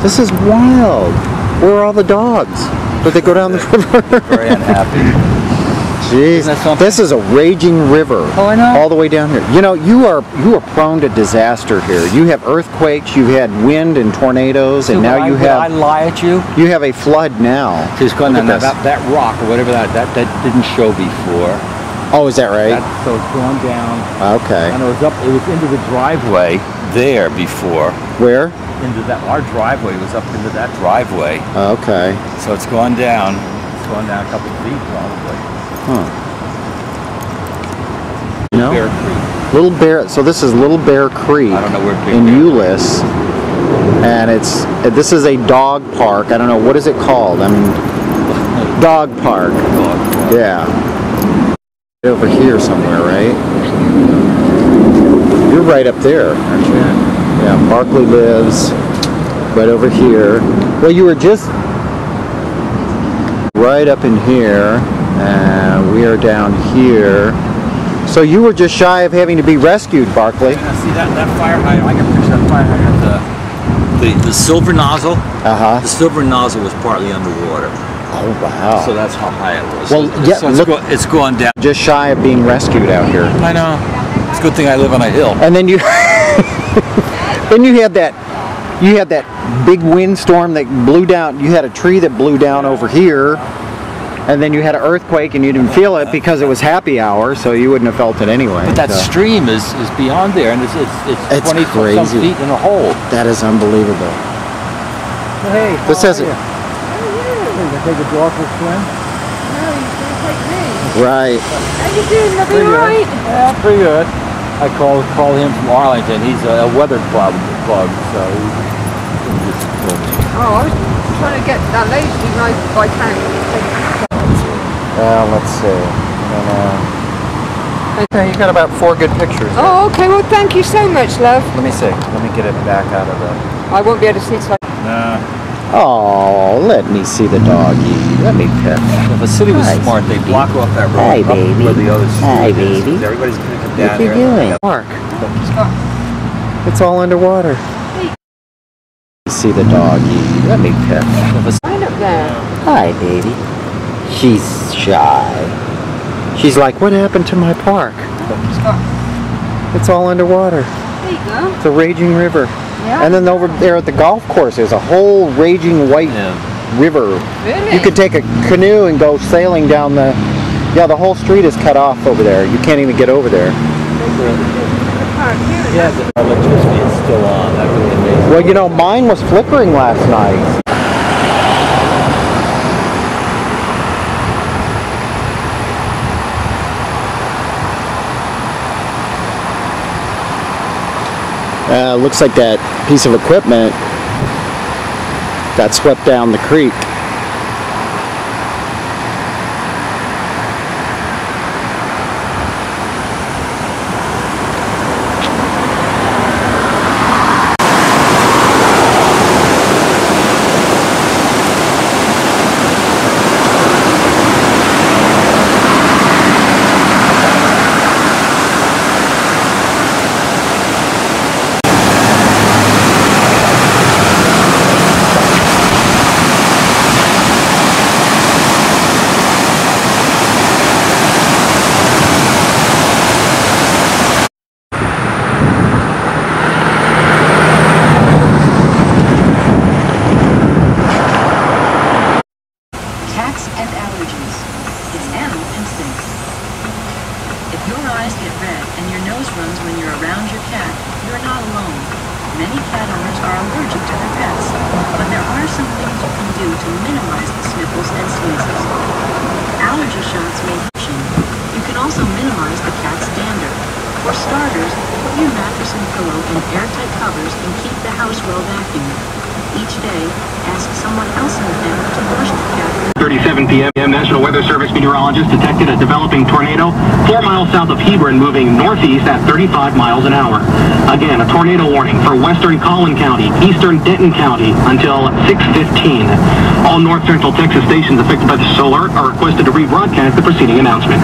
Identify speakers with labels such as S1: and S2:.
S1: This is wild. Where are all the dogs? Did they go down the river?
S2: Very unhappy.
S1: Jeez, this is a raging river.
S2: Oh, I know.
S1: All the way down here. You know, you are prone to disaster here. You have earthquakes, you had wind and tornadoes, and now you have.
S2: I lie at you.
S1: You have a flood now.
S2: It's going down that rock or whatever that didn't show before.
S1: Oh, is that right?
S2: So it's going down.
S1: Okay.
S2: And it was into the driveway there before.
S1: Where?
S2: Into our driveway. It was up into that driveway.
S1: Okay.
S2: So it's gone down. It's gone down a couple of feet probably.
S1: Huh. You know?
S2: Bear Creek.
S1: Little Bear. So this is Little Bear Creek.
S2: I don't know where
S1: in Euless, and this is a dog park. I don't know, what is it called? I mean, dog park. Yeah. Over here somewhere, right? You're right up there, aren't you? Yeah. Barkley lives right over here. Well, you were just right up in here. We are down here. So you were just shy of having to be rescued, Barkley.
S2: See that fire hydrant? I can picture that fire hydrant. The silver nozzle. The silver nozzle was partly underwater.
S1: Oh wow!
S2: So that's how high it was.
S1: Well, yeah,
S2: so it's going down.
S1: Just shy of being rescued out here.
S2: I know. It's a good thing I live on a hill.
S1: And then you, then you had that big windstorm that blew down. You had a tree that blew down over here. And then you had an earthquake and you didn't feel it because it was happy hour, so you wouldn't have felt it anyway.
S2: But that stream is beyond there, and it's 20 some feet in a hole.
S1: That is unbelievable.
S2: Well, hey,
S1: this hasn't.
S2: How are you? You gonna take the dog for a swim?
S3: No, he's gonna take me.
S1: Right.
S3: How you doing? Nothing right?
S2: Yeah, pretty good. I called him from Arlington. He's a weather club, so he's
S3: Oh, I was trying to get that lady to ride by tank.
S1: Let's see. Okay, you got about 4 good pictures.
S3: Oh, okay. Well, thank you so much, love.
S1: Let me see. Let me get it back out of the.
S3: I won't be able to see it.
S2: Nah.
S1: Oh, let me see the doggy. Let me pet.
S2: If a city was smart, they'd block off that road.
S1: Hi, baby.
S2: Where the other
S1: Hi, baby.
S2: Everybody's gonna come down
S1: What
S2: there.
S1: are you doing? Mark. It's all underwater. See the doggy. Let me pet.
S3: Right up there.
S1: Hi, baby. She's shy. She's like, what happened to my park? It's all underwater.
S3: There you go.
S1: It's a raging river.
S3: Yeah.
S1: And then over there at the golf course, there's a whole raging white river.
S3: Really?
S1: You could take a canoe and go sailing down the. Yeah, the whole street is cut off over there. You can't even get over there.
S2: Yeah, the electricity is still on. That really amazing.
S1: Well, you know, mine was flickering last night. Looks like that piece of equipment got swept down the creek.
S4: Many cat owners are allergic to their pets, but there are some things you can do to minimize the sniffles and sneezes. Allergy shots may help. You can also minimize the cat's dander. For starters, put your mattress and pillow in airtight covers and keep the house well vacuumed. Each day, ask someone else in the family to brush the cat.
S5: 37 p.m. National Weather Service meteorologists detected a developing tornado 4 miles south of Hebron, moving northeast at 35 miles an hour. Again, a tornado warning for western Collin County, eastern Denton County until 6:15. All north central Texas stations affected by the alert are requested to rebroadcast the preceding announcement.